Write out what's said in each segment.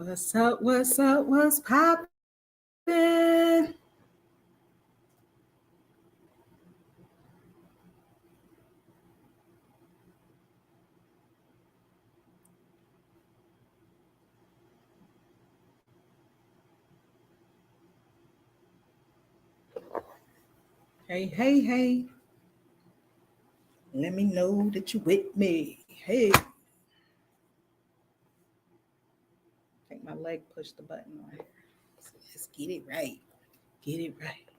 What's up? What's up? What's poppin'? Hey, hey, hey. Let me know that you with me. Hey. I think my leg pushed the button on here. So let's get it right. Get it right.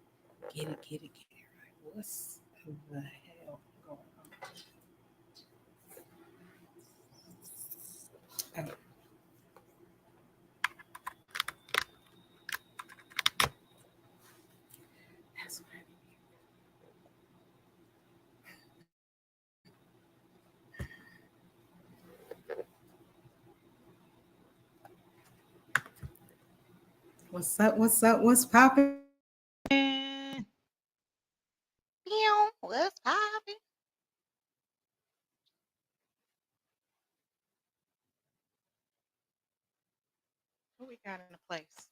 Get it right. What's the hell going on? Oh, that's what What's up? What's up? What's poppin'? Pew, what's poppin'? Who we got in the place?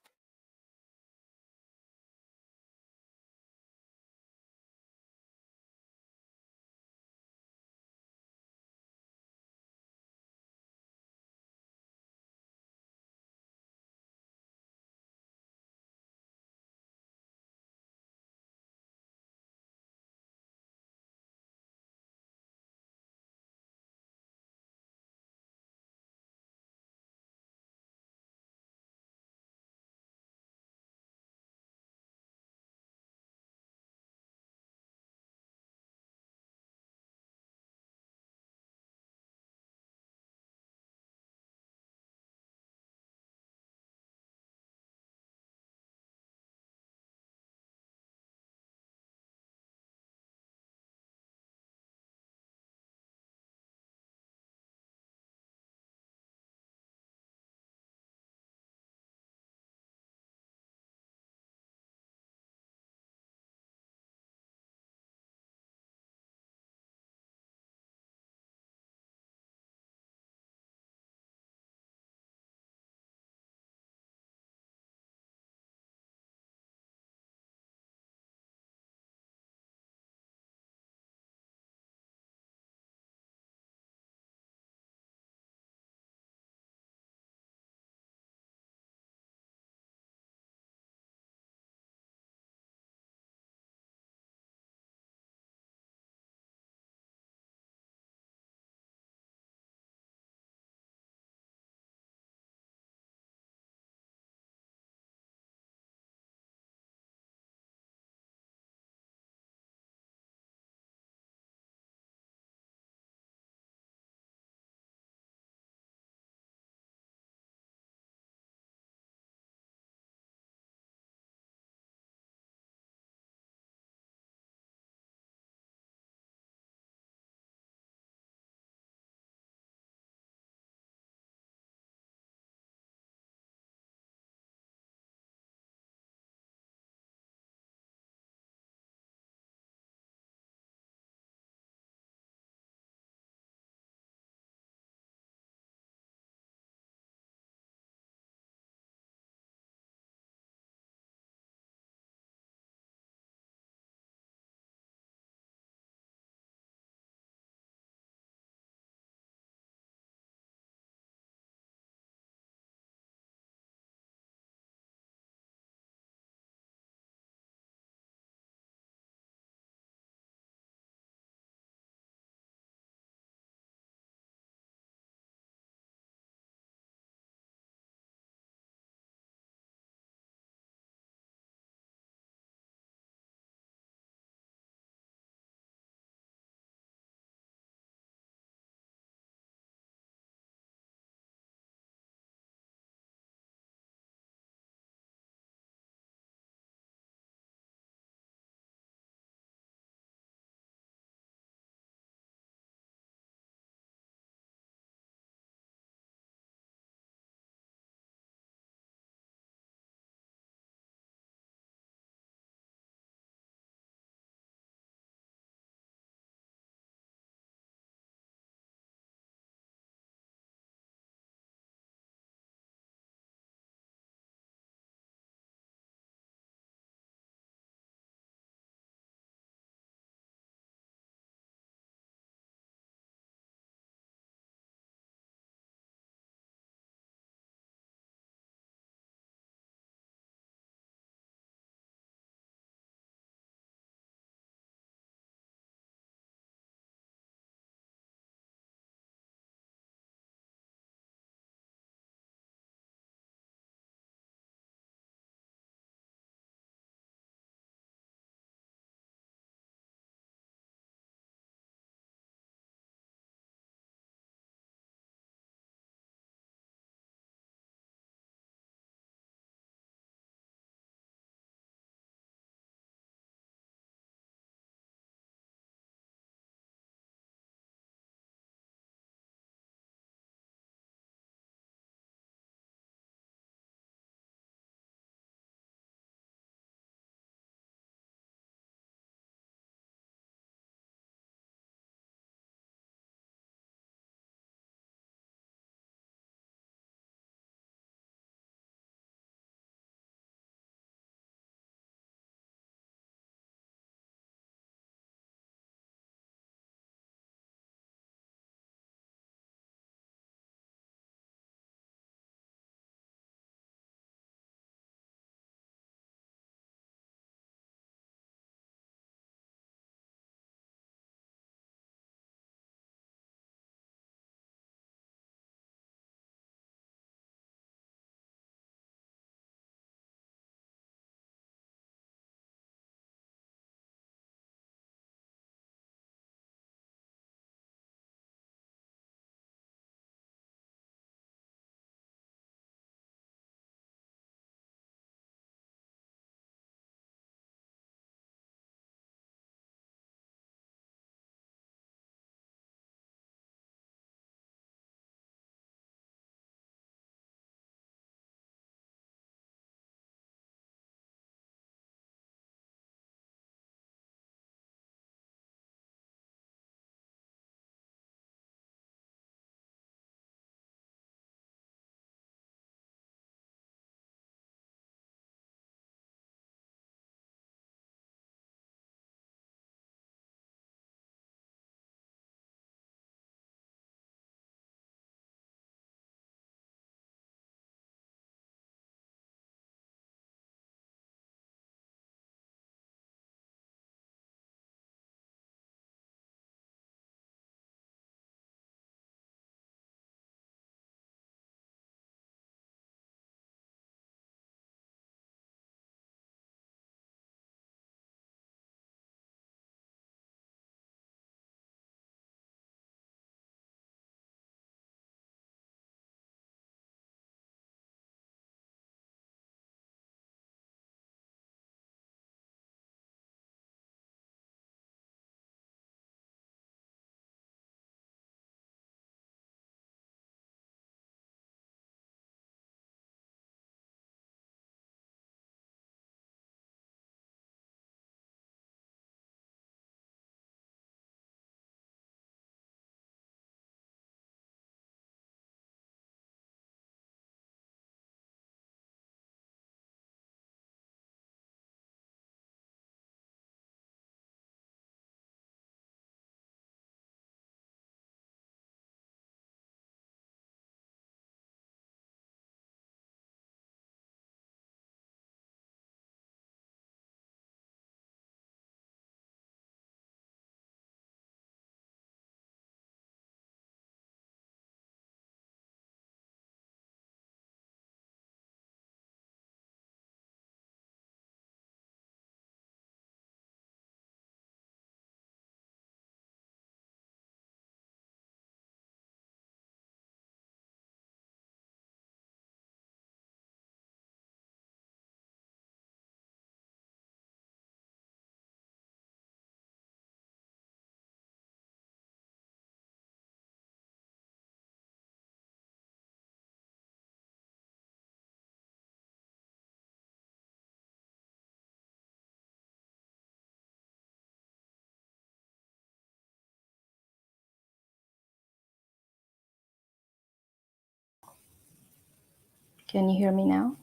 Can you hear me now?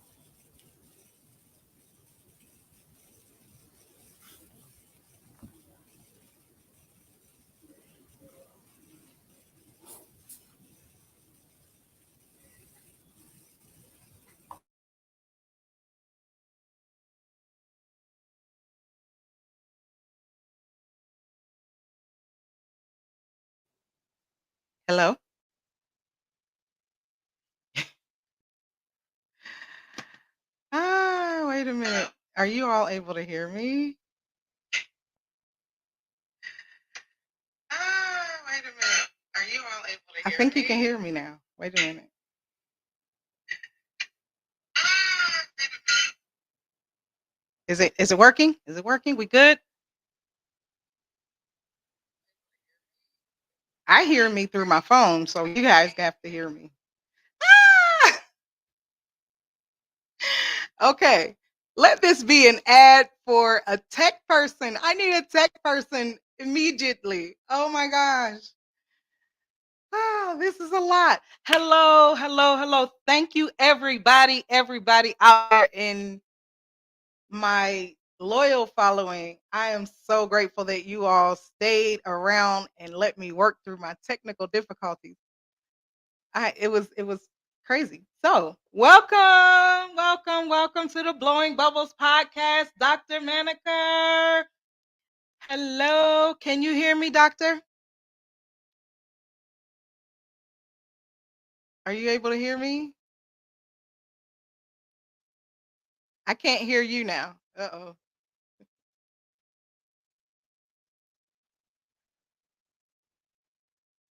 Hello? Wait a minute. Are you all able to hear me? Wait a minute. Are you all able to hear me? I think you can hear me now. Wait a minute. Is it working? Is it working? We good? I hear me through my phone, so you guys have to hear me. Ah! Okay. Let this be an ad for a tech person. I need a tech person immediately. Oh my gosh. Oh, this is a lot. Hello, hello, hello. Thank you, everybody out there in my loyal following. I am so grateful that you all stayed around and let me work through my technical difficulties. It was crazy. So welcome to the Blowing Bubbles podcast, Dr. Manekar. Hello, can you hear me, doctor? Are you able to hear me? I can't hear you now. Uh-oh.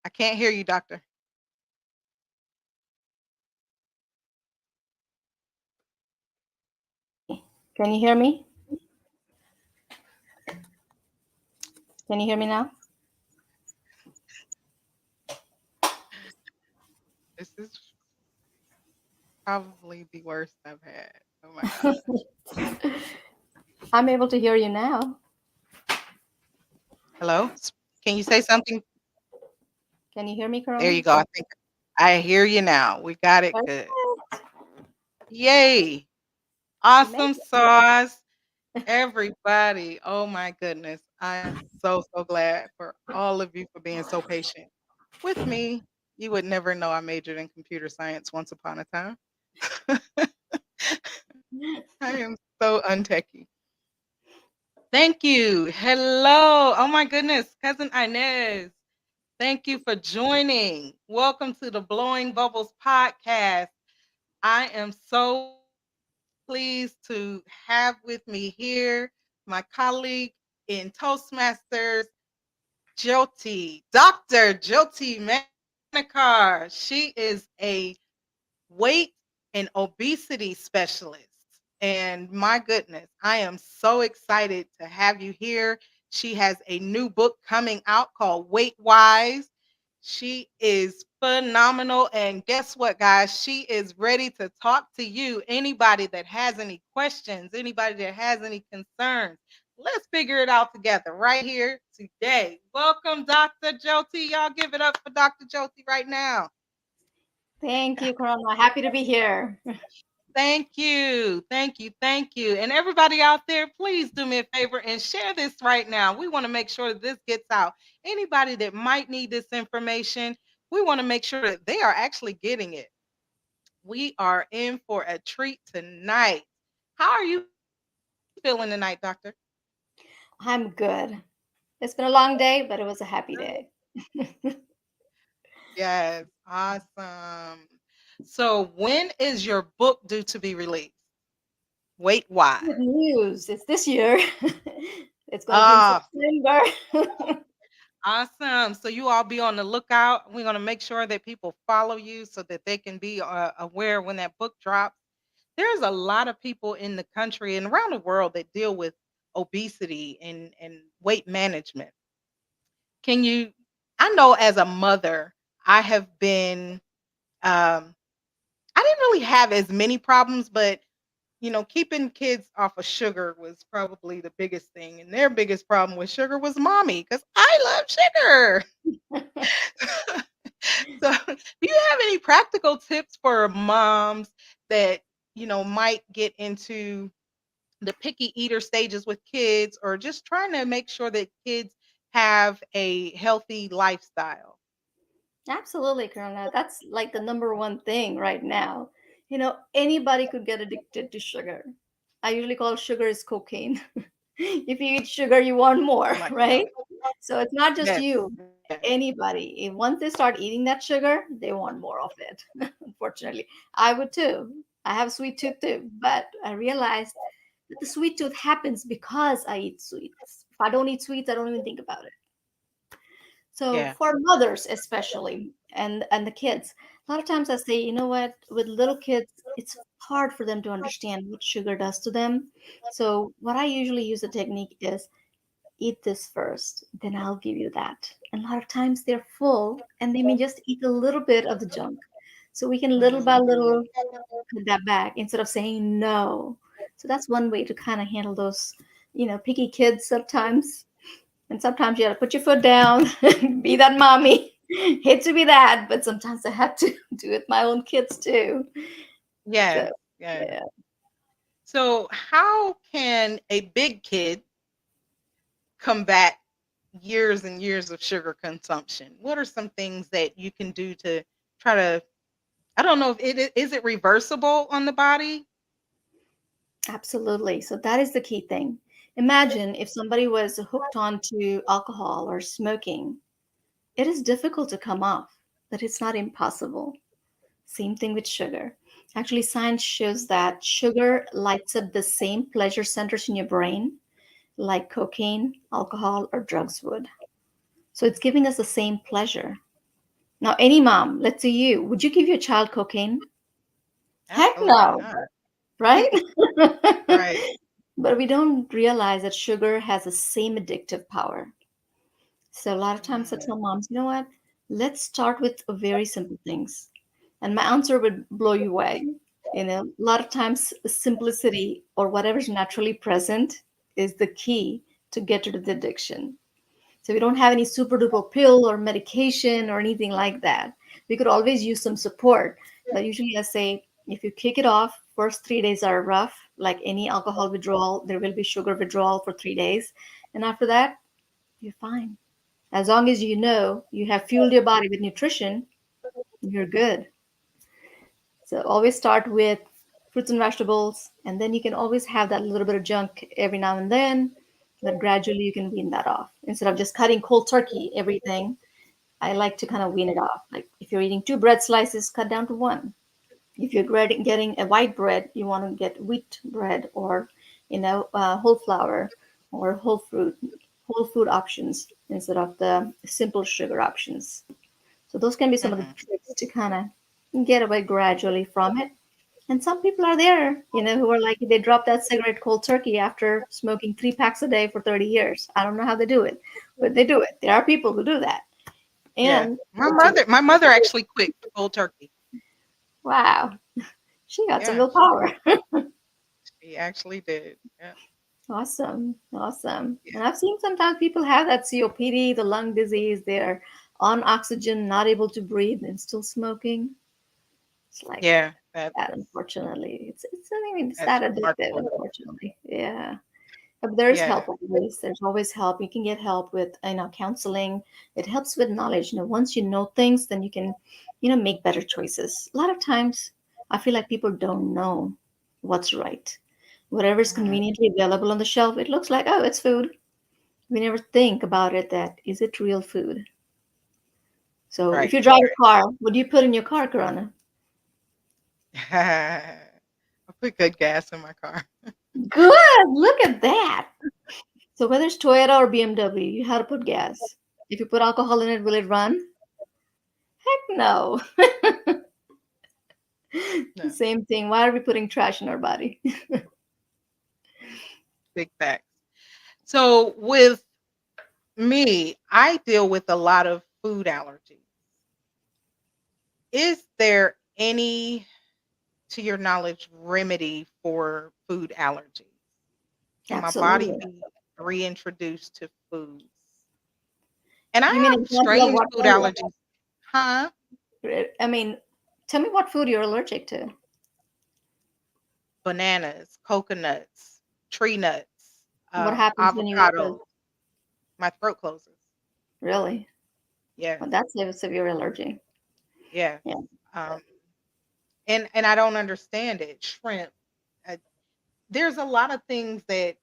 I can't hear you, doctor. Can you hear me? Can you hear me now? This is probably the worst I've had. Oh my god. I'm able to hear you now. Hello? Can you say something? Can you hear me, There Corona? you go. I think I hear you now. We got it good. Perfect. Yay. Awesome Amazing. sauce. Everybody. Oh my goodness. I am so glad for all of you for being so patient with me. You would never know I majored in computer science once upon a time. I am so untechy. Thank you. Hello. Oh my goodness, cousin Inez. Thank you for joining. Welcome to the Blowing Bubbles podcast. I am so pleased to have with me here my colleague in Toastmasters, Dr. Jyoti Manekar. She is a weight and obesity specialist. And my goodness, I am so excited to have you here. She has a new book coming out called Weight Wise. She is phenomenal. And guess what, guys? She is ready to talk to you. Anybody that has any questions, anybody that has any concerns, let's figure it out together right here today. Welcome, Dr. Jyoti. Y'all give it up for Dr. Jyoti right now. Thank you, Corona. Happy to be here. Thank you. Thank you. Thank you. And everybody out there, please do me a favor and share this right now. We want to make sure that this gets out. Anybody that might need this information, we want to make sure that they are actually getting it. We are in for a treat tonight. How are you feeling tonight, doctor? I'm good. It's been a long day, but it was a happy day. Yes. Awesome. So, when is your book due to be released? Weight wise. Good news. It's this year. It's going to be in Ah, September. awesome. So you all be on the lookout. We're going to make sure that people follow you so that they can be aware when that book drops. There's a lot of people in the country and around the world that deal with obesity and weight management. Can you, I know as a mother, I have been, I didn't really have as many problems, but keeping kids off of sugar was probably the biggest thing. And their biggest problem with sugar was mommy, because I love sugar. So, do you have any practical tips for moms that, might get into the picky eater stages with kids, or just trying to make sure that kids have a healthy lifestyle. Absolutely, Karuna. That's like the number one thing right now. Anybody could get addicted to sugar. I usually call sugar is cocaine. If you eat sugar, you want Oh more, my God. right? So it's not just Yes. you, Yeah. anybody. Once they start eating that sugar, they want more of it. Unfortunately, I would too. I have a sweet tooth too, but I realized that the sweet tooth happens because I eat sweets. If I don't eat sweets, I don't even think about it. So Yeah. for mothers especially, and the kids, a lot of times I say, you know what, with little kids, it's hard for them to understand what sugar does to them. So what I usually use a technique is eat this first, then I'll give you that. And a lot of times they're full and they may just eat a little bit of the junk. So we can little by Mhm. little put that back instead of saying no. So that's one way to kind of handle those, picky kids sometimes. And sometimes you gotta put your foot down, be that mommy. Hate to be that, but sometimes I have to do it with my own kids too. So Yes. Yes. yeah, So, how can a big kid combat years and years of sugar consumption? What are some things that you can do to try to, I don't know if is it reversible on the body? absolutely. So that is the key thing. Imagine if somebody was hooked on to alcohol or smoking. It is difficult to come off, but it's not impossible. Same thing with sugar. Actually, science shows that sugar lights up the same pleasure centers in your brain like cocaine, alcohol, or drugs would. So it's giving us the same pleasure. Now, any mom, let's say you, would you give your child cocaine? Heck Absolutely no, not. right? Right. But we don't realize that sugar has the same addictive power. So a lot of times I Mm. tell moms, you know what? Let's start with very simple things. And my answer would blow you away. A lot of times simplicity or whatever's naturally present is the key to get rid of the addiction. So we don't have any super duper pill or medication or anything like that. We could always use some support. But usually I say if you kick it off, first 3 days are rough, like any alcohol withdrawal, there will be sugar withdrawal for 3 days. And after that, you're fine. As long as you know you have fueled your body with nutrition, you're good. So always start with fruits and vegetables, and then you can always have that little bit of junk every now and then, but gradually you can wean that off. Instead of just cutting cold turkey everything, I like to kind of wean it off. Like if you're eating two bread slices, cut down to one. If you're getting a white bread, you want to get wheat bread or, whole flour or whole food options instead of the simple sugar options. So those can be some of the Mhm. tricks to kind of get away gradually from it. And some people are there, who are like they drop that cigarette cold turkey after smoking 3 packs a day for 30 years. I don't know how they do it, but they do it. There are people who do that. Yeah. And My mother actually quit cold turkey. wow, she got some Yeah, she willpower. did. She actually did. Yeah. Awesome. Awesome. Yeah. And I've seen sometimes people have that COPD, the lung disease, they're on oxygen, not able to breathe, and still smoking. It's like Yeah. That's that, unfortunately. It's that's that addictive, remarkable. unfortunately. Yeah. But there's Yeah. help always. There's always help. You can get help with, counseling. It helps with knowledge. Once you know things, then you can, make better choices. A lot of times, I feel like people don't know what's right. Whatever is Mhm. conveniently available on the shelf, it looks like, oh, it's food. We never think about it that is it real food? So if Right. you drive a car, what do you put in your car, Corona? I put good gas in my car. Good. Look at that. So whether it's Toyota or BMW, you have to put gas. If you put alcohol in it, will it run? Heck no. No, Same thing. Why are we putting trash in our body? big facts. So with me, I deal with a lot of food allergies. Is there any, to your knowledge, remedy for food allergies? Can my body Absolutely. be reintroduced to foods? And I Give me an have example of strange what food food. allergies. Huh? I mean, tell me what food you're allergic to. bananas, coconuts, tree nuts, What happens when you eat those? avocado. My throat closes. Really? Yes, Well, that's a severe allergy. yes. Yeah. Um, and I don't understand it. Shrimp. Uh, there's a lot of things that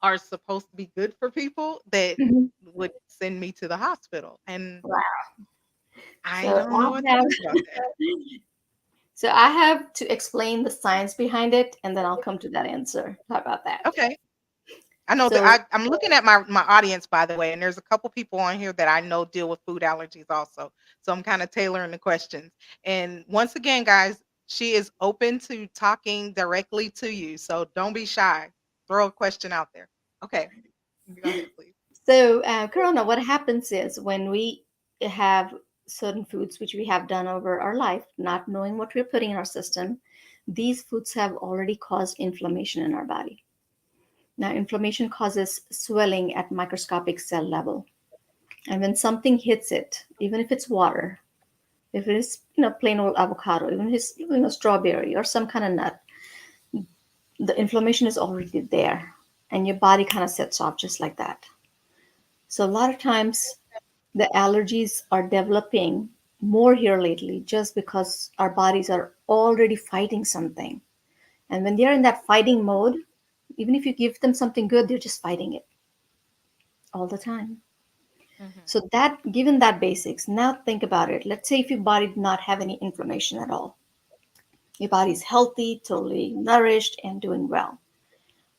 are supposed to be good for people that Mhm. would send me to the hospital, and Wow. I So don't know what to do about that. I have to explain the science behind it, and then I'll come to that answer. How about that? Okay. I know that So I'm looking at my audience, by the way, and there's a couple people on here that I know deal with food allergies also. So I'm kind of tailoring the questions. And once again, guys, she is open to talking directly to you. So don't be shy. Throw a question out there. Okay, go ahead, please. Corona, what happens is when we have certain foods which we have done over our life, not knowing what we're putting in our system, these foods have already caused inflammation in our body. Now, inflammation causes swelling at microscopic cell level. And when something hits it, even if it's water, if it is plain old avocado, even if it's strawberry or some kind of nut, the inflammation is already there, and your body kind of sets off just like that. So a lot of times the allergies are developing more here lately just because our bodies are already fighting something. And when they're in that fighting mode, even if you give them something good, they're just fighting it all the time. Hmm. So that given that basics, now think about it. Let's say if your body did not have any inflammation at all. Your body's healthy, totally nourished, and doing well.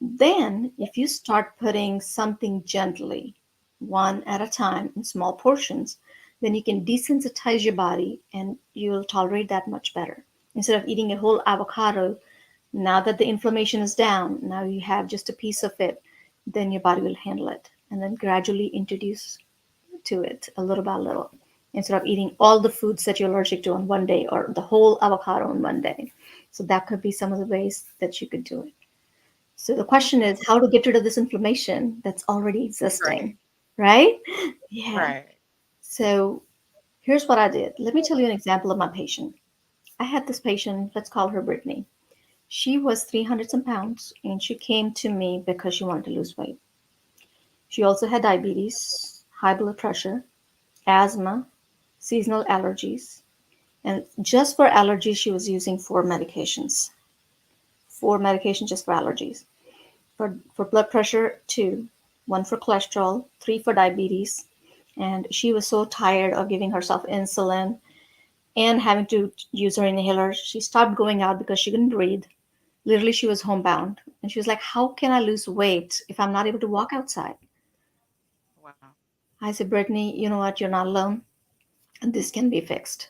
Then, if you start putting something gently, one at a time in small portions, then you can desensitize your body and you'll tolerate that much better. Instead of eating a whole avocado, now that the inflammation is down, now you have just a piece of it, then your body will handle it. And then gradually introduce to it a little by little. Instead of eating all the foods that you're allergic to on one day or the whole avocado on one day. So that could be some of the ways that you could do it. So the question Okay. is how to get rid of this inflammation that's already Right. existing, right? Yeah. Right. So here's what I did. Let me tell you an example of my patient. I had this patient, let's call her Brittany. She was 300 some pounds and she came to me because she wanted to lose weight. She also had diabetes, high blood pressure, asthma, seasonal allergies. And just for allergies, she was using four medications just for allergies. For blood pressure, two, one for cholesterol, three for diabetes. And she was so tired of giving herself insulin and having to use her inhaler. She stopped going out because she couldn't breathe. Literally, she was homebound. And she was like, how can I lose weight if I'm not able to walk outside? Wow. I said, Brittany, you know what? You're not alone. And this can be fixed.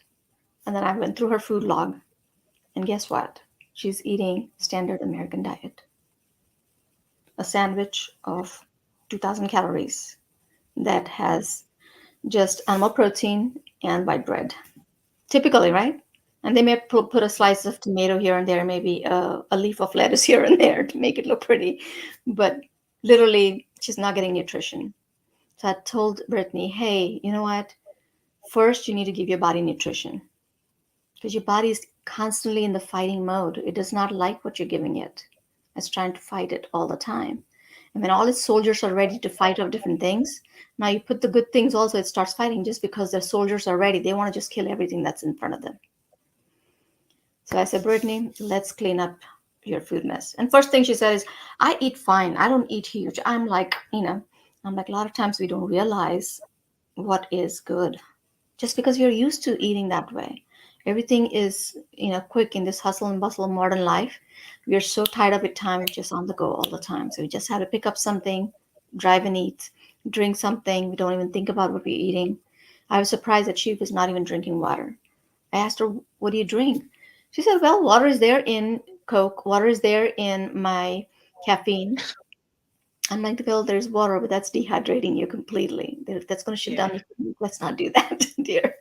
And then I went through her food log. And guess what? She's eating standard American diet. A sandwich of 2,000 calories that has just animal protein and white bread. Typically, right? And they may put a slice of tomato here and there, maybe a leaf of lettuce here and there to make it look pretty. But literally, she's not getting nutrition. So I told Brittany, hey, you know what? First, you need to give your body nutrition because your body is constantly in the fighting mode. It does not like what you're giving it. It's trying to fight it all the time. And when all its soldiers are ready to fight off different things, now you put the good things also, it starts fighting just because their soldiers are ready. They want to just kill everything that's in front of them. So I said, Brittany, let's clean up your food mess. And first thing she said is, I eat fine. I don't eat huge. I'm like, a lot of times we don't realize what is good just because we're used to eating that way. Everything is, quick in this hustle and bustle of modern life. We are so tired of it, time just on the go all the time. So we just have to pick up something, drive and eat, drink something. We don't even think about what we're eating. I was surprised that she was not even drinking water. I asked her, what do you drink? She said, well, water is there in Coke, water is there in my caffeine. I'm like, well, there's water, but that's dehydrating you completely. That's going to shut Yeah. down. Let's not do that, dear.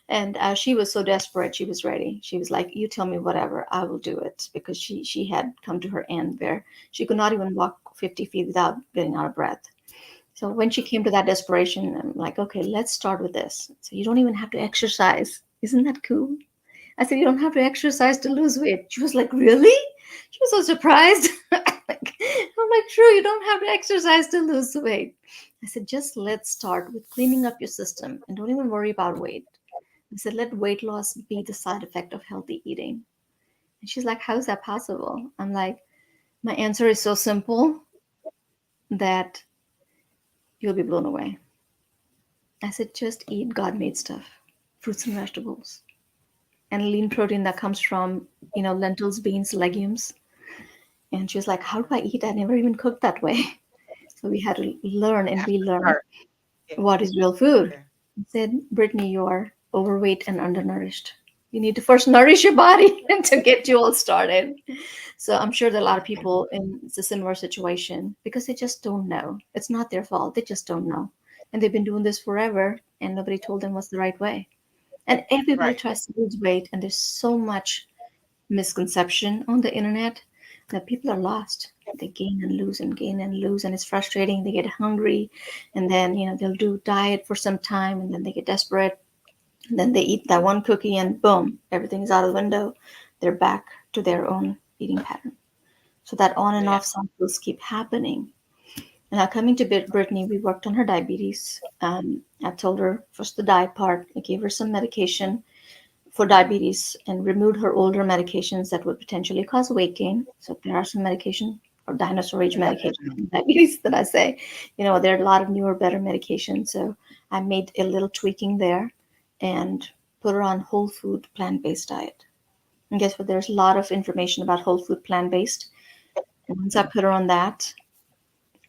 And she was so desperate. She was ready. She was like, you tell me whatever, I will do it. Because she had come to her end where she could not even walk 50 feet without getting out of breath. So when she came to that desperation, I'm like, okay, let's start with this. So you don't even have to exercise. Isn't that cool? I said, you don't have to exercise to lose weight. She was like, really? She was so surprised. I'm like, true, you don't have to exercise to lose weight. I said, just let's start with cleaning up your system and don't even worry about weight. I said, let weight loss be the side effect of healthy eating. And she's like, how is that possible? I'm like, my answer is so simple that you'll be blown away. I said, just eat God made stuff, fruits and vegetables, and lean protein that comes from, lentils, beans, legumes. And she was like, how do I eat? I never even cooked that way. So we had to learn and Have to relearn start. Yeah. what is real food. Yeah. I said, Brittany, you are overweight and undernourished. You need to first nourish your body to get you all started. So I'm sure that a lot of Mhm. people in a similar situation because they just don't know. It's not their fault. They just don't know. And they've been doing this forever and nobody told them what's the right way. And everybody Right. tries to lose weight, and there's so much misconception on the internet that people are lost. They gain and lose, and it's frustrating. They get hungry, and then they'll do diet for some time, and then they get desperate. And then they eat that one cookie, and boom, everything's out of the window. They're back to their own eating pattern. So that on and Yeah. off cycles keep happening. And now coming to Brittany, we worked on her diabetes. I told her first the diet part. I gave her some medication for diabetes and removed her older medications that would potentially cause weight gain. So there are some medication or dinosaur age medication for diabetes that I say, there are a lot of newer, better medications. So I made a little tweaking there and put her on whole food plant-based diet. And guess what? There's a lot of information about whole food plant-based. And once I put her on that,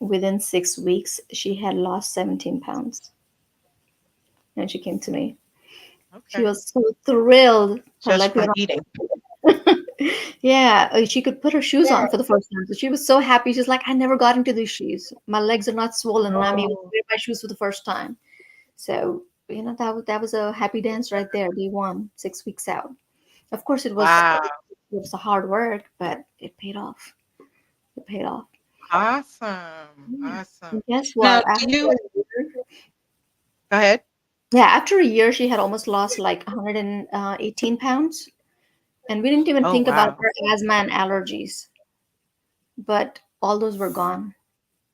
within 6 weeks, she had lost 17 pounds. And she came to me. She Okay. was so thrilled. I'm Just like, from eating. yeah, she could put her shoes on for the first time. So she was so happy. She's like, I never got into these shoes. My legs are not swollen, and I'm able to Oh, wear my shoes for the first time. So, that was a happy dance right there, day one, 6 weeks out. Of course, wow. it was a hard work, but it paid off. It paid off. Awesome. Yeah. Awesome. And guess Now, what? do you go ahead? Yeah, after a year, she had almost lost like 118 pounds. And we didn't even Oh, think about wow. her asthma and allergies, but all those were gone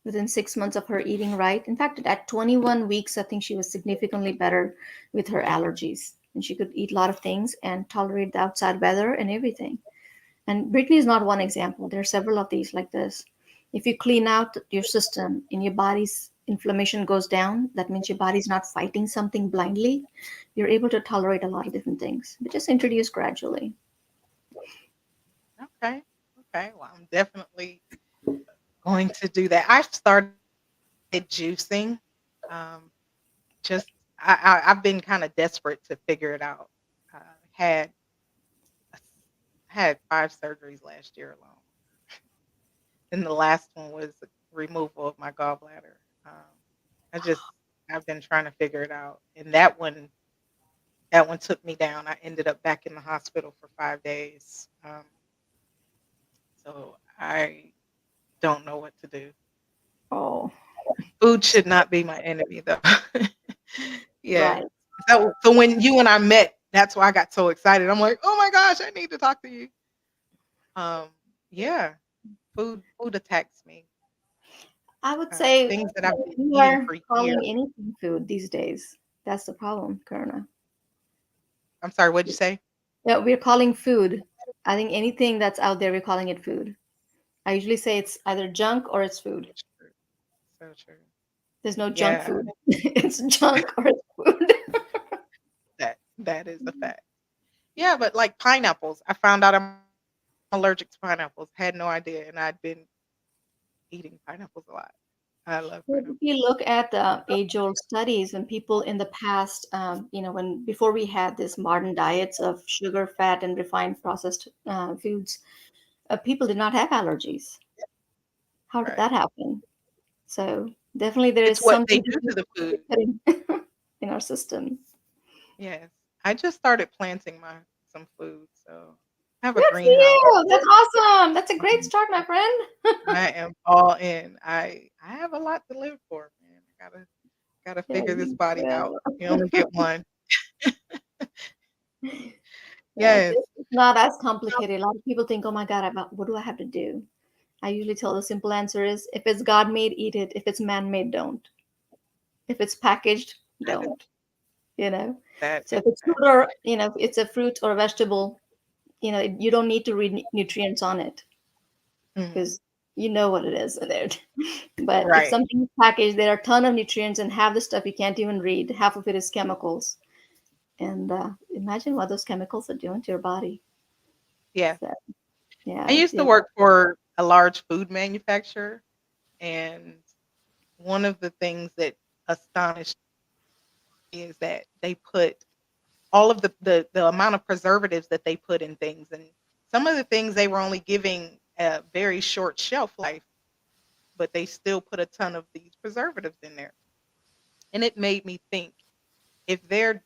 within 6 months of her eating right. In fact, at 21 weeks, I think she was significantly better with her allergies. And she could eat a lot of things and tolerate the outside weather and everything. And Brittany is not one example. There are several of these like this. If you clean out your system and your body's inflammation goes down, that means your body's not fighting something blindly. You're able to tolerate a lot of different things, but just introduce gradually. Okay. Okay. Well, I'm definitely going to do that. I started juicing. Um, just I've been kind of desperate to figure it out. I had had 5 surgeries last year alone, and the last one was the removal of my gallbladder. I just I've been trying to figure it out, and that one took me down. I ended up back in the hospital for 5 days. So I don't know what to do. Oh, Food should not be my enemy, though. Yeah. right. So when you and I met, that's why I got so excited. I'm like, "Oh my gosh, I need to talk to you." Um, yeah, food attacks me. I would say Things that I've been we eating are for years. calling anything food these days. That's the problem, Karna. I'm sorry, what'd you say? Yeah, we're calling food. I think anything that's out there, we're calling it food. I usually say it's either junk or it's food. So true. So true. There's no junk Yeah, food. It's junk or it's food. that is a fact. Yeah, but like pineapples, I found out I'm allergic to pineapples. Had no idea, and I'd been eating pineapples a lot. I love Well, if pineapples. you look at the age-old studies, when people in the past, when before we had this modern diets of sugar, fat, and refined processed foods, people did not have allergies. How did Right. that happen? So definitely there It's is what they something do to the food. in in our system. Yes. I just started planting my some food, so I have a Good for greenhouse. you. That's awesome. That's a great Um, start, my friend. I am all in. I have a lot to live for, man. I gotta Yeah, figure this you body out. will. You only get one. Yeah, Yes. not as complicated. A lot of people think, oh my God, what do I have to do? I usually tell the simple answer is if it's God made, eat it. If it's man made, don't. If it's packaged, don't. You know? That So is if it's that. food or, if it's a fruit or a vegetable, you don't need to read nutrients on it Mhm. because you know what it is in there. But if Right. something is packaged, there are a ton of nutrients and half the stuff you can't even read. Half of it is chemicals. And imagine what those chemicals are doing to your body. Yeah. So, I yeah, used to work for a large food manufacturer, and one of the things that astonished me is that they put all of the amount of preservatives that they put in things, and some of the things they were only giving a very short shelf life, but they still put a ton of these preservatives in there. And it made me think, if they're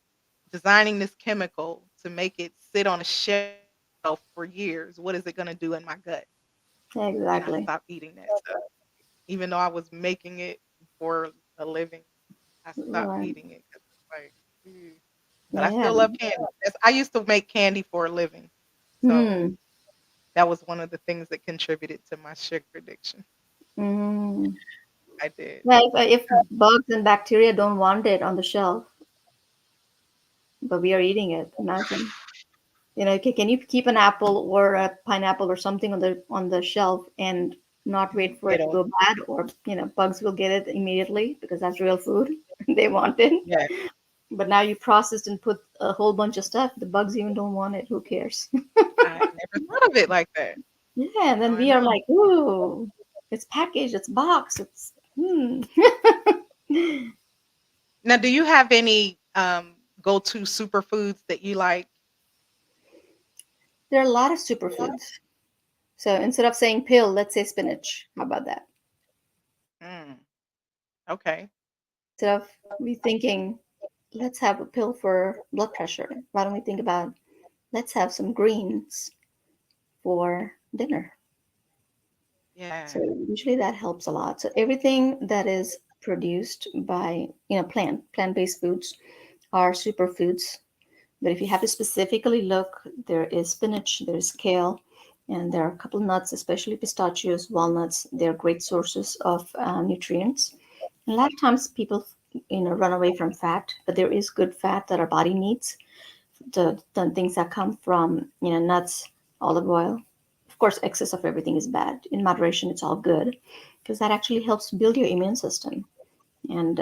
designing this chemical to make it sit on a shelf for years, what is it going to do in my gut? And I exactly. stopped eating that stuff. Even though I was making it for a living, I stopped Right. eating it 'cause it's like, "Ew." But I Yeah. still love candy. I used to make candy for a living. So Hmm. that was one of the things that contributed to my sugar addiction. Mm. I did. Yeah, if bugs and bacteria don't want it on the shelf, but we are eating it, imagine. Can you keep an apple or a pineapple or something on the shelf and not Mhm. wait for They it to don't. go bad, or bugs will get it immediately because that's real food. They want it. Yeah, But now you processed and put a whole bunch of stuff. The bugs even don't want it. Who cares? I never thought of it like that. Yeah, and Now then I we are know. like, ooh, it's packaged, it's boxed, it's hmm. Now, do you have any go-to superfoods that you like? There are a lot of superfoods. So instead of saying pill, let's say spinach. How about that? Mm, okay. Instead of we thinking, let's have a pill for blood pressure, why don't we think about let's have some greens for dinner? So Yeah. usually that helps a lot. So everything that is produced by plant-based foods are superfoods. But if you have to specifically look, there is spinach, there's kale, and there are a couple nuts, especially pistachios, walnuts. They're great sources of nutrients. And a lot of times people, run away from fat, but there is good fat that our body needs. The things that come from, nuts, olive oil. Of course, excess of everything is bad. In moderation, it's all good because that actually helps build your immune system. And,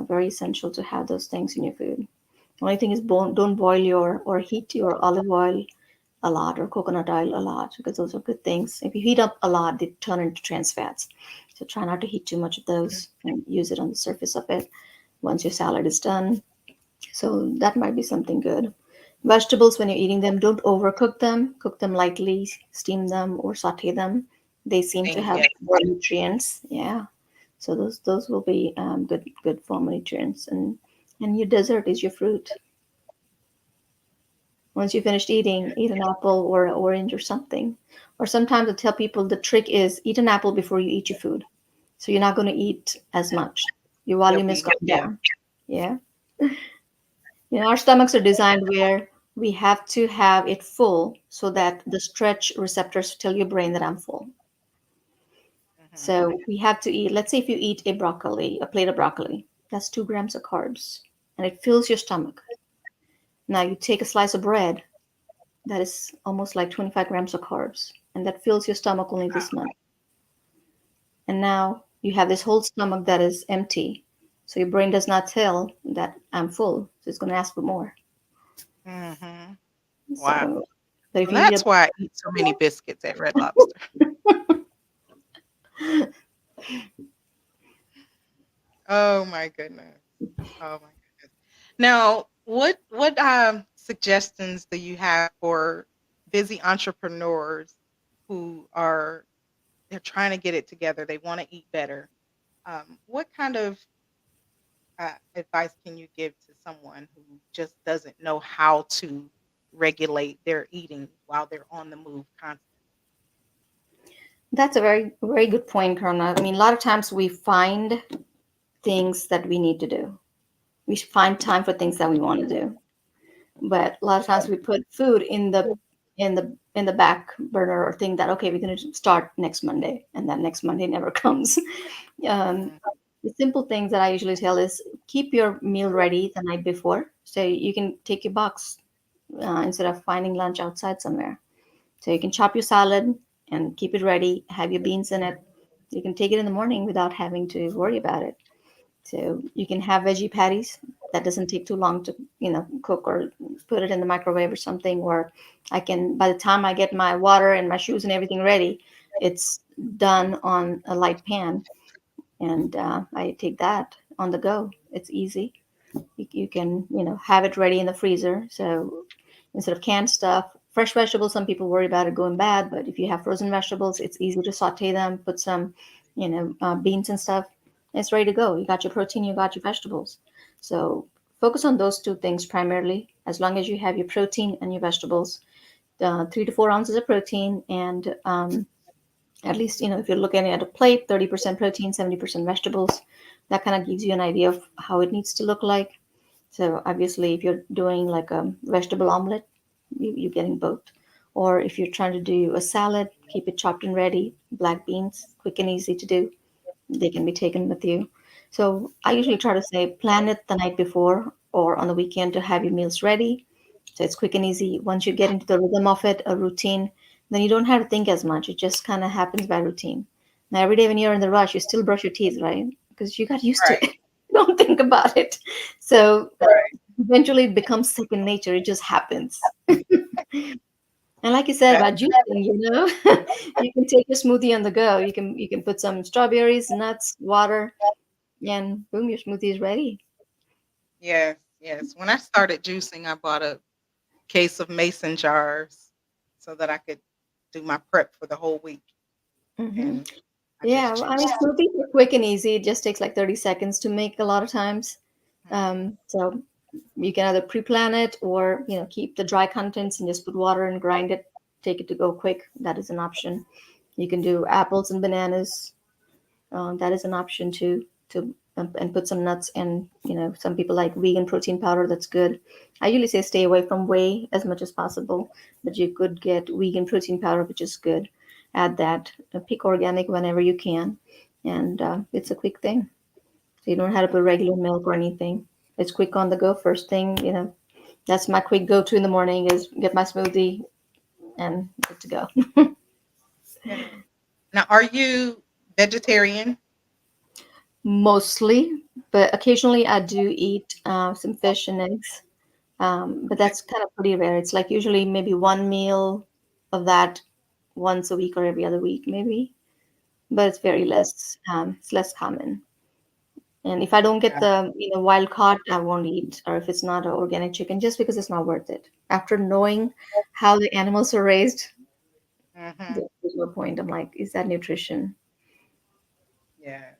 very essential to have those things in your food. Only thing is don't boil your or heat your olive oil a lot or coconut oil a lot because those are good things. If you heat up a lot, they turn into trans fats. So try not to heat too much of those and use it on the surface of it once your salad is done. So that might be something good. Vegetables, when you're eating them, don't overcook them. Cook them lightly, steam them or saute them. They seem to Same, have yes. more nutrients. Yeah. So those will be good form of nutrients. And your dessert is your fruit. Once you finished eating, eat an apple or an orange or something. Or sometimes I tell people the trick is eat an apple before you eat your food. So you're not going to eat as much. Your You'll volume is be, gone yeah. down. Yeah. Our stomachs are designed where we have to have it full so that the stretch receptors tell your brain that I'm full. Hmm. So we have to eat, let's say if you eat a plate of broccoli, that's 2 grams of carbs and it fills your stomach. Now you take a slice of bread, that is almost like 25 grams of carbs, and that fills your stomach only Wow. this much. And now you have this whole stomach that is empty. So your brain does not tell that I'm full, so it's going to ask for more. Hmm. Wow. So, but if So you eat that's why I eat so many biscuits at Red Lobster. Oh my goodness. Oh my goodness. Now, what suggestions do you have for busy entrepreneurs who are they're trying to get it together? They want to eat better. What kind of advice can you give to someone who just doesn't know how to regulate their eating while they're on the move constantly? that's a very, very good point, Karna. I mean, a lot of times we find things that we need to do. We find time for things that we want to do. But a lot of times we put food in the back burner or think that okay, we're going to start next Monday, and then next Monday never comes. um, Mhm. the simple things that I usually tell is keep your meal ready the night before, so you can take your box instead of finding lunch outside somewhere. So you can chop your salad and keep it ready, have your beans in it. You can take it in the morning without having to worry about it. So you can have veggie patties. That doesn't take too long to, cook or put it in the microwave or something. Or I can, by the time I get my water and my shoes and everything ready, it's done on a light pan, and I take that on the go. It's easy. You can, have it ready in the freezer. So instead of canned stuff, fresh vegetables, some people worry about it going bad, but if you have frozen vegetables, it's easy to saute them, put some, beans and stuff. It's ready to go. You got your protein, you got your vegetables. So focus on those two things primarily. As long as you have your protein and your vegetables, 3 to 4 ounces of protein, and at least, if you're looking at a plate, 30% protein, 70% vegetables, that kind of gives you an idea of how it needs to look like. So obviously, if you're doing like a vegetable omelet, you're getting both. Or if you're trying to do a salad, keep it chopped and ready. Black beans, quick and easy to do. They can be taken with you. So I usually try to say plan it the night before or on the weekend to have your meals ready. So it's quick and easy. Once you get into the rhythm of it, a routine, then you don't have to think as much. It just kind of happens by routine. Now, every day when you're in the rush, you still brush your teeth, right? Because you got used to Right. it. You don't think about it. So Right. eventually it becomes second nature. It just happens. And like you said That, about juicing, you can take your smoothie on the go. You can put some strawberries, nuts, water, and boom, your smoothie is ready. yes, yes. When I started juicing, I bought a case of mason jars so that I could do my prep for the whole week. Hmm. And I Yeah, just well, I mean, juiced. smoothies are quick and easy. It just takes like 30 seconds to make a lot of times. Mhm. So you can either pre-plan it or, keep the dry contents and just put water and grind it, take it to go quick. That is an option. You can do apples and bananas. That is an option too. And put some nuts, and some people like vegan protein powder. That's good. I usually say stay away from whey as much as possible, but you could get vegan protein powder, which is good. Add that. Pick organic whenever you can, and it's a quick thing. So you don't have to put regular milk or anything. It's quick on the go. First thing, that's my quick go-to in the morning is get my smoothie and good to go. Yeah. Now, are you vegetarian? Mostly, but occasionally I do eat some fish and eggs. But Okay. that's kind of pretty rare. It's like usually maybe one meal of that once a week or every other week, maybe. But it's very less. It's less common. And if I don't get Yeah. the wild caught, I won't eat. Or if it's not an organic chicken, just because it's not worth it. After knowing how the animals are raised, Hmm. there's no point. I'm like, is that nutrition? Yeah.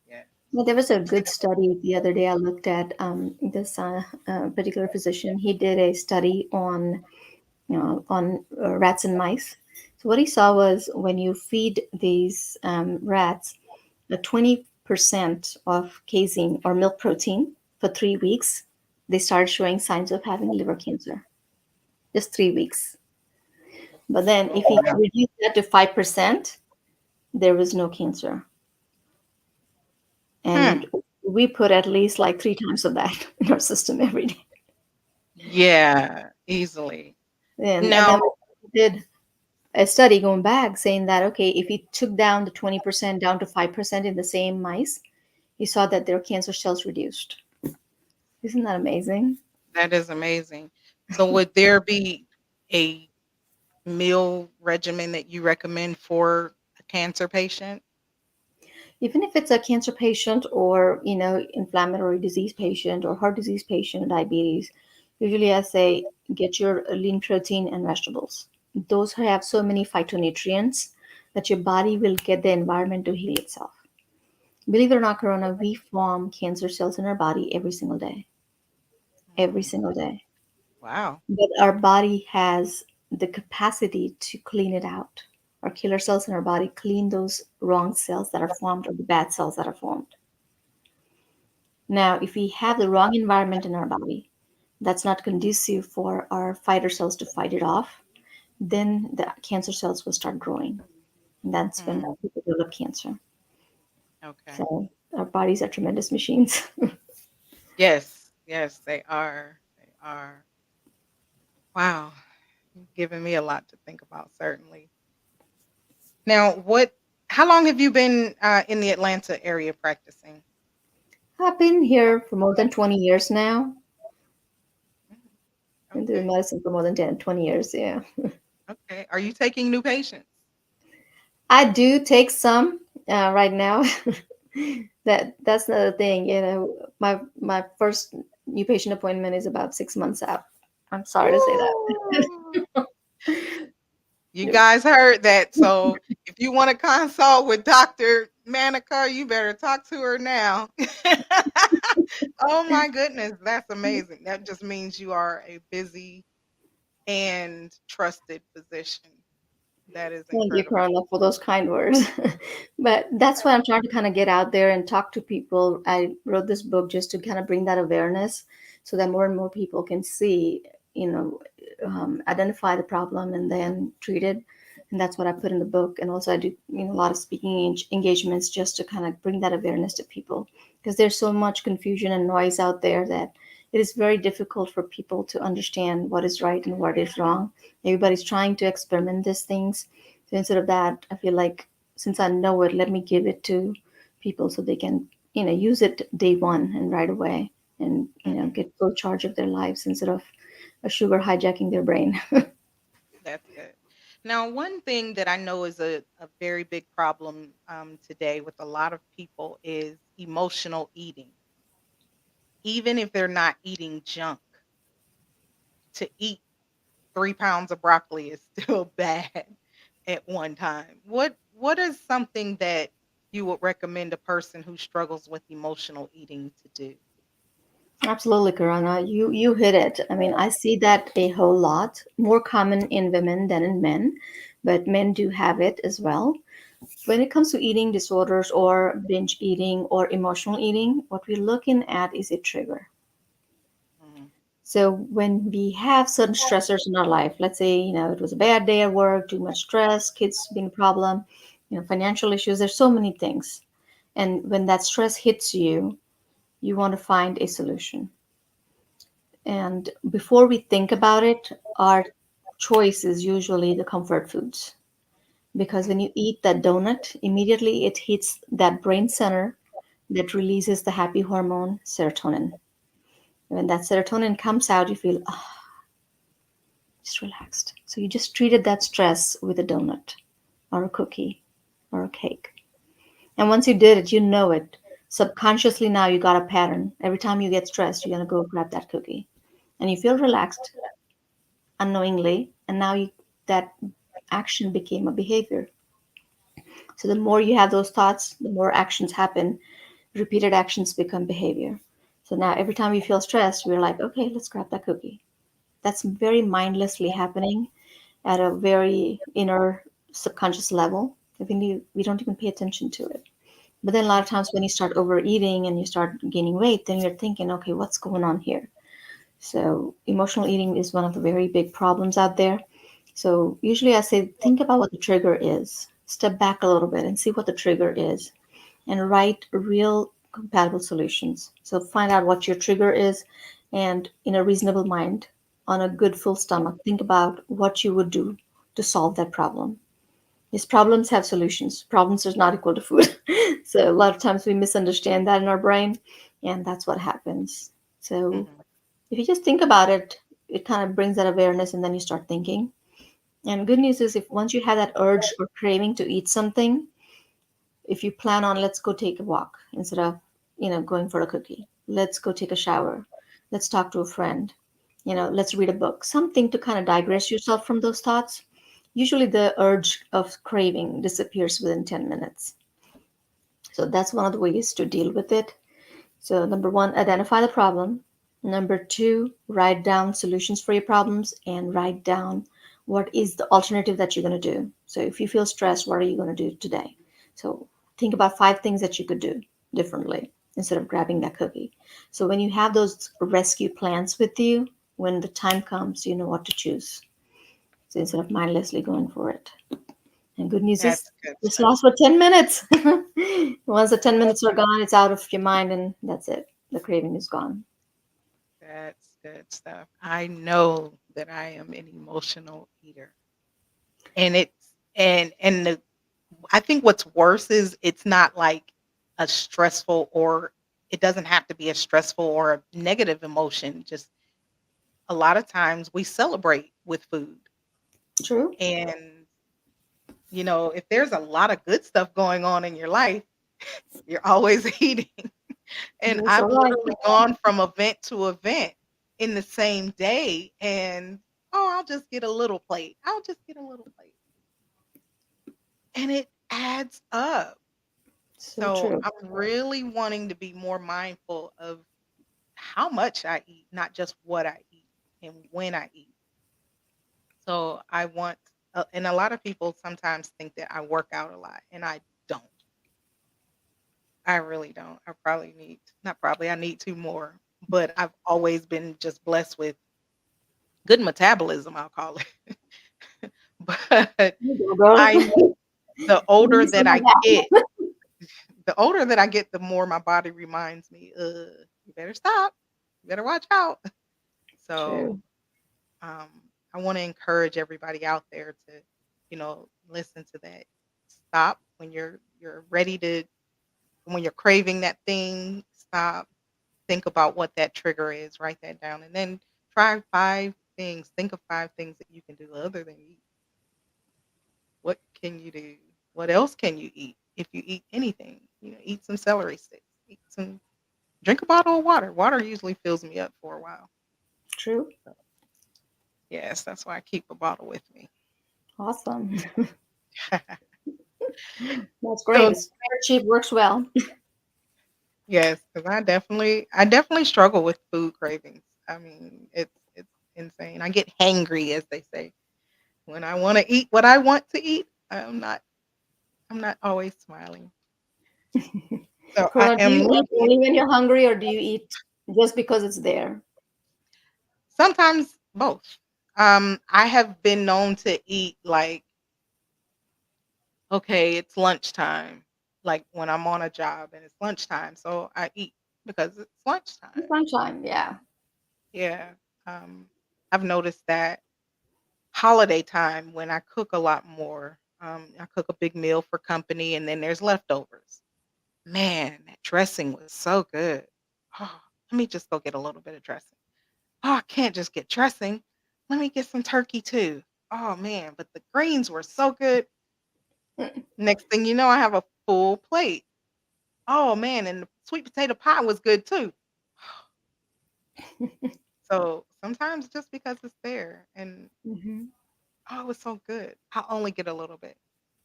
Yeah. Well, there was a good study the other day I looked at. This particular physician, he did a study on rats and mice. So what he saw was when you feed these rats 20% of casein or milk protein for 3 weeks, they started showing signs of having liver cancer. Just 3 weeks. But then Oh, if he wow. reduced that to 5%, there was no cancer. Hmm. And we put at least like 3 times of that in our system every day. Yeah, easily. And Now, then we did a study going back saying that okay, if he took down the 20% down to 5% in the same mice, he saw that their cancer cells reduced. Isn't that amazing? that is amazing. So, would there be a meal regimen that you recommend for a cancer patient? Even if it's a cancer patient or inflammatory disease patient or heart disease patient, diabetes, usually I say get your lean protein and vegetables. Those have so many phytonutrients that your body will get the environment to heal itself. Believe it or not, Corona, we form cancer cells in our body every single day. Every Mm, single day. wow. But our body has the capacity to clean it out. Our killer cells in our body clean those wrong cells that are formed or the bad cells that are formed. Now, if we have the wrong environment in our body, that's not conducive for our fighter cells to fight it off. then the cancer cells will start growing. And that's when Mm, people develop cancer. okay. So our bodies are tremendous machines. Yes, yes, they are. They are. Wow. You've given me a lot to think about, certainly. Now, how long have you been in the Atlanta area practicing? I've been here for more than 20 years now. Mm, Been doing okay. medicine for more than 10, 20 years. Yeah. Okay. Are you taking new patients? I do take some right now. That's another thing. My first new patient appointment is about 6 months out. I'm sorry to say that. Ooh. You guys heard that. So if you want to consult with Dr. Manikar, you better talk to her now. Oh my goodness, that's amazing. That just means you are a busy and trusted physician. That is Thank you, incredible. Corona, for those kind words. But that's why I'm trying to kind of get out there and talk to people. I wrote this book just to kind of bring that awareness so that more and more people can see, you know, identify the problem and then treat it. And that's what I put in the book. And also, I do, a lot of speaking engagements just to kind of bring that awareness to people because there's so much confusion and noise out there that it is very difficult for people to understand what is right and what is wrong. Everybody's trying to experiment these things, so instead of that, I feel like since I know it, let me give it to people so they can, use it day one and right away and, Mhm. get full charge of their lives instead of a sugar hijacking their brain. That's good. Now, one thing that I know is a very big problem today with a lot of people is emotional eating. Even if they're not eating junk, to eat 3 pounds of broccoli is still bad at one time. What is something that you would recommend a person who struggles with emotional eating to do? Absolutely, Corona. You hit it. I mean, I see that a whole lot, more common in women than in men, but men do have it as well. When it comes to eating disorders or binge eating or emotional eating, what we're looking at is a trigger. Mhm, So when we have certain stressors in our life, let's say, it was a bad day at work, too much stress, kids being a problem, financial issues, there's so many things. And when that stress hits you, you want to find a solution. And before we think about it, our choice is usually the comfort foods. Because when mhm, you eat that donut, immediately it hits that brain center that releases the happy hormone serotonin. When that serotonin comes out, you feel, just relaxed. So you just treated that stress with a donut or a cookie or a cake. And once you did it, you know it. Subconsciously now you got a pattern. Every time you get stressed, you're gonna go grab that cookie. And you feel relaxed unknowingly, and now that action became a behavior. So the more you have those thoughts, the more actions happen. Repeated actions become behavior. So now every time you feel stressed, we're like, okay, let's grab that cookie. That's very mindlessly happening at a very inner subconscious level. We don't even pay attention to it. But then a lot of mhm, times when you start overeating and you start gaining weight, then you're thinking, okay, what's going on here? So emotional eating is one of the very big problems out there. So usually I say, think about what the trigger is. Step back a little bit and see what the trigger is and write real compatible solutions. So find out what your trigger is and in a reasonable mind, on a good full stomach, think about what you would do to solve that problem. Yes, problems have solutions. Problems is not equal to food. So a lot of times we misunderstand that in our brain, and that's what happens. So mhm, if you just think about it, it kind of brings that awareness, and then you start thinking. And good news is, if once you have that urge or craving to eat something, if you plan on, let's go take a walk instead of going for a cookie, let's go take a shower, let's talk to a friend, let's read a book, something to kind of digress yourself from those thoughts, usually the urge of craving disappears within 10 minutes. So that's one of the ways to deal with it. So number one, identify the problem. Number two, write down solutions for your problems and write down what is the alternative that you're going to do. So if you feel stressed, what are you going to do today? So think about 5 things that you could do differently instead of grabbing that cookie. So when you have those rescue plans with you, when the time comes, you know what to choose. So instead of mindlessly going for it. And good news is That's good this stuff. lasts for 10 minutes. Once the 10 minutes are gone, it's out of your mind and that's it. The craving is gone. That's good stuff. I know that I am an emotional eater. And it's and the I think what's worse is it's not like a stressful or it doesn't have to be a stressful or a negative emotion. Just a lot of times we celebrate with food. True. And if there's a lot of good stuff going on in your life, you're always eating. And That's all I've right. literally gone from event to event in the same day and I'll just get a little plate. I'll just get a little plate. And it adds up. So So true. I'm really wanting to be more mindful of how much I eat, not just what I eat and when I eat. So I want, and a lot of people sometimes think that I work out a lot, and I don't. I really don't. I probably need, not probably, I need to more, but I've always been just blessed with good metabolism, I'll call it. But You go, girl. I know the Give older me that some of I that. get, the more my body reminds me, you better stop. You better watch out. So True. um, I want to encourage everybody out there to, listen to that. Stop when you're ready to when you're craving that thing. Stop. Think about what that trigger is. Write that down, and then try 5 things. Think of 5 things that you can do other than eat. What can you do? What else can you eat? If you eat anything, eat some celery sticks. Drink a bottle of water. Water usually fills me up for a while. True. Yes, that's why I keep a bottle with me. Awesome. That's great. So It's very cheap, works well. yes, because I definitely struggle with food cravings. I mean, it's insane. I get hangry, as they say, when I want to eat what I want to eat. I'm not always smiling. So I Corona, do am you eat looking. only when you're hungry or do you eat just because it's there? Sometimes both. I have been known to eat like, okay, it's lunchtime, like when I'm on a job and it's lunchtime, so I eat because it's lunchtime. Sunshine, yeah. Yeah. Um, I've noticed that holiday time when I cook a lot more. I cook a big meal for company and then there's leftovers. Man, that dressing was so good. Oh, let me just go get a little bit of dressing. Oh, I can't just get dressing. Let me get some turkey too. Oh man, but the greens were so good. Next thing you know, I have a full plate. Oh man, and the sweet potato pie was good too. So sometimes just because it's there and Hmm. oh, it was so good. I'll only get a little bit.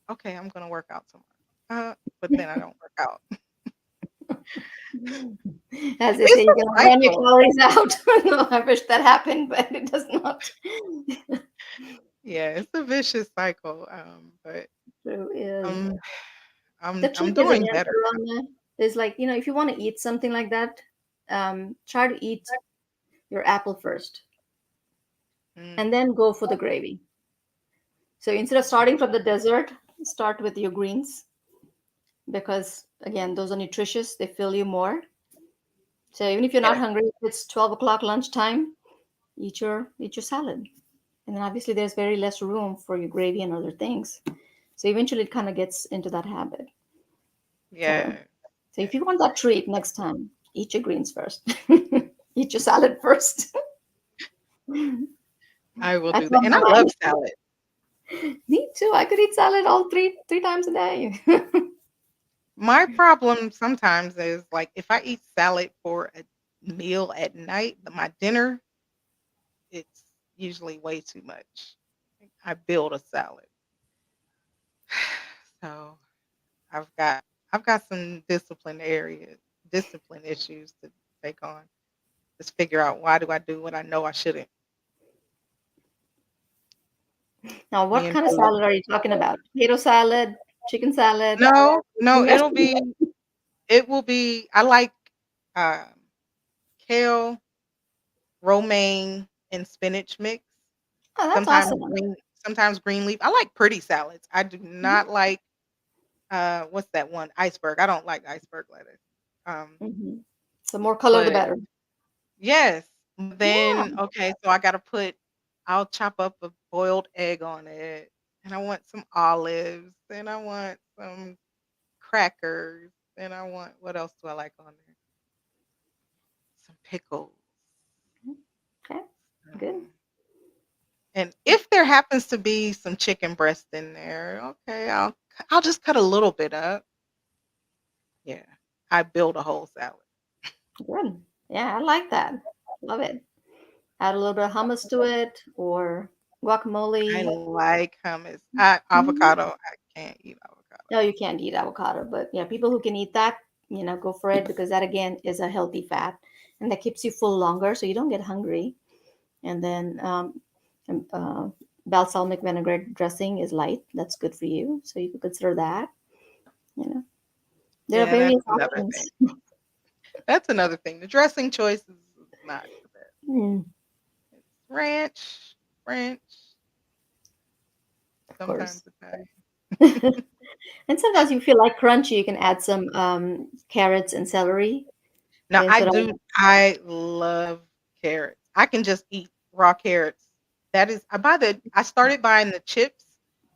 Okay, I'm gonna work out tomorrow. But then I don't work out. As they say, It's you're a gonna burn your cycle. calories out. No, I wish that happened, but it does not. Yeah, it's a vicious cycle. But True. Yeah. I'm The I'm trick I'm is doing again, better now. Rana, is like, if you want to eat something like that, try to eat your apple first and Mm, then go for the gravy. So instead of starting from the dessert, start with your greens because again, those are nutritious, they fill you more. So even if you're not yes, hungry, if it's 12 o'clock lunchtime, eat your salad. And then obviously there's very less room for your gravy and other things. So eventually it kind of gets into that habit. So yeah, so if yes. you want that treat next time, eat your greens first. Eat your salad first. I will I do that. found And I that love salad. me too. I could eat salad all three times a day. My problem sometimes is like if I eat salad for a meal at night, my dinner, it's usually way too much. I build a salad. So I've got I've got some discipline issues to take on. Just figure out why do I do what I know I shouldn't. Now, Me what and kind of food. salad are you talking about? Potato salad, chicken salad, No, no, green it will be I like um kale, romaine, and spinach mix. Oh, that's Sometimes awesome. sometimes green leaf. I like pretty salads. I do not like what's that one? Iceberg. I don't like iceberg lettuce. Um, Mm-hmm. So more color, the but better. yes. Yeah. Then okay, so I'll chop up a boiled egg on it, and I want some olives, and I want some crackers, and I want what else do I like on there? Some pickles. Okay. Good. Um, and if there happens to be some chicken breast in there, okay, I'll just cut a little bit up. Yeah, I build a whole salad. Good. Yeah, I like that. Love it. Add a little bit of hummus to it or I guacamole. like hummus. Mhm. Avocado. I can't eat avocado. No, you can't eat avocado, but yeah, people who can eat that, go for it because that again is a healthy fat and that keeps you full longer so you don't get hungry. And then um, uh, balsamic vinaigrette dressing is light. That's good for you. So you could consider that. You know, there are Yeah, that's various another thing. options. That's another thing. The dressing choice is not the best. Mm, It's ranch, French, of sometimes course. Italian. And sometimes you feel like crunchy, you can add some carrots and celery Now I instead of. do. I love carrots. I can just eat raw carrots. That is, I started buying the chips,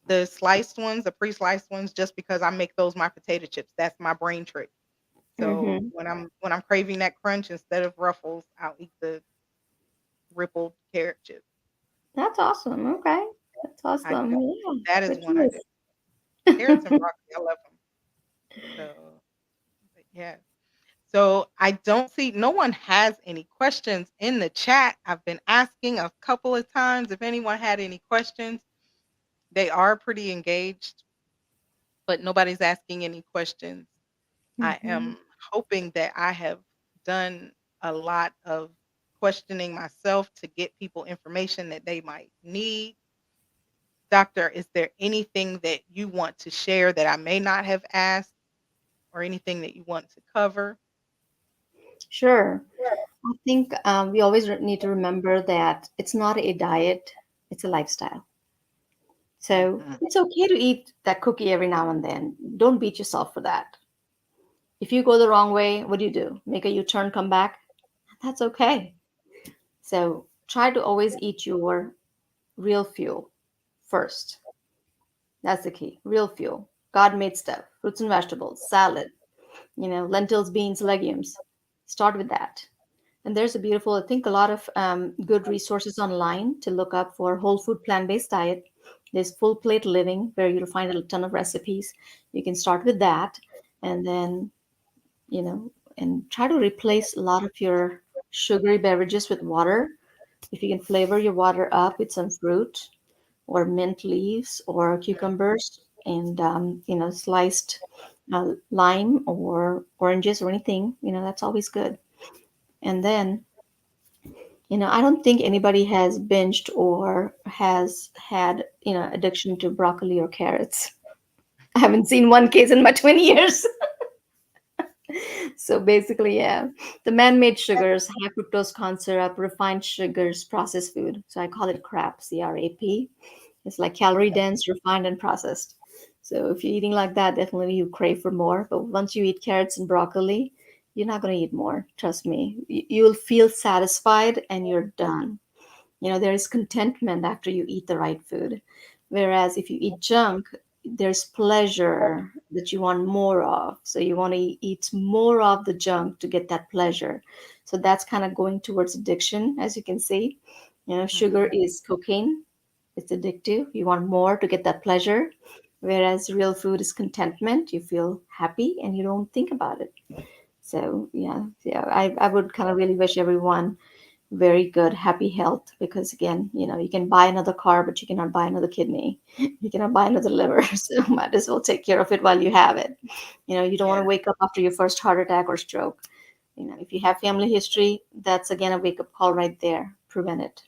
the sliced ones, the pre-sliced ones, just because I make those my potato chips. That's my brain trick. So Hmm. when I'm craving that crunch, instead of Ruffles, I'll eat the rippled carrot chips. That's awesome. Okay, that's I awesome. do. Yeah, That is good one I do. choice. Carrots and broccoli, I love them. So, but yeah. So I don't see no one has any questions in the chat. I've been asking a couple of times if anyone had any questions. They are pretty engaged, but nobody's asking any questions. I Hmm. am hoping that I have done a lot of questioning myself to get people information that they might need. Doctor, is there anything that you want to share that I may not have asked or anything that you want to cover? Sure. I think we always need to remember that it's not a diet, it's a lifestyle. So Mhm. it's okay to eat that cookie every now and then. Don't beat yourself for that. If you go the wrong way, what do? Make a U turn, come back? That's okay. So try to always eat your real fuel first. That's the key. Real fuel. God made stuff, fruits and vegetables, salad, lentils, beans, legumes. Start with that. And there's a beautiful, I think, a lot of good resources online to look up for whole food plant based diet. There's Full Plate Living, where you'll find a ton of recipes. You can start with that, and then you know, and try to replace a lot of your sugary beverages with water. If you can flavor your water up with some fruit or mint leaves or cucumbers and sliced lime or oranges or anything, that's always good. And then I don't think anybody has binged or has had, addiction to broccoli or carrots. I haven't seen one case in my 20 years. So basically, yeah, the man-made sugars, high fructose corn syrup, refined sugars, processed food. So I call it CRAP, CRAP. It's like calorie dense, refined, and processed. So if you're eating like that, definitely you crave for more. But once you eat carrots and broccoli, you're not going to eat more. Trust me. You'll feel satisfied and you're done. There is contentment after you eat the right food. Whereas if you eat junk, there's pleasure that you want more of. So you want to eat more of the junk to get that pleasure. So that's kind of going towards addiction, as you can see. Sugar Mhm. is cocaine, it's addictive. You want more to get that pleasure. Whereas real food is contentment. You feel happy and you don't think about it. So yeah, I would kind of really wish everyone very good, happy health because again, you can buy another car, but you cannot buy another kidney. You cannot buy another liver. So might as well take care of it while you have it. You don't want to Yeah. wake up after your first heart attack or stroke. If you have family history, that's again a wake up call right there. Prevent it,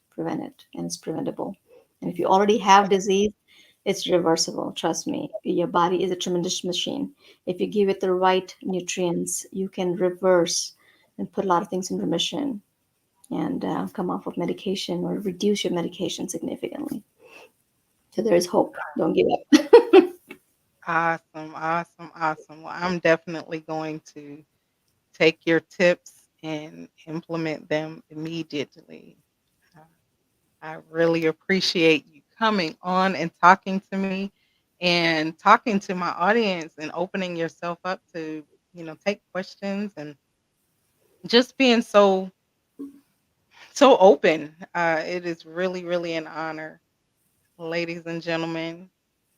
and it's preventable. And if you already have disease, it's reversible. Trust me, your body is a tremendous machine. If you give it the right nutrients, you can reverse and put a lot of things in remission and come off of medication or reduce your medication significantly. So there is hope. Don't give up. Awesome, awesome, awesome. Well, I'm definitely going to take your tips and implement them immediately. Uh, I really appreciate you coming on and talking to me and talking to my audience and opening yourself up to, take questions and just being so open. It is really, really an honor. Ladies and gentlemen,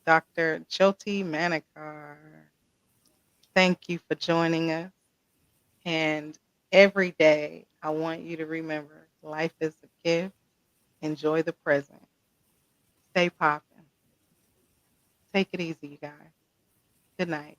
Dr. Jyoti Manekar, thank you for joining us. And every day, I want you to remember life is a gift. Enjoy the present. Stay popping. Take it easy, you guys. Good night.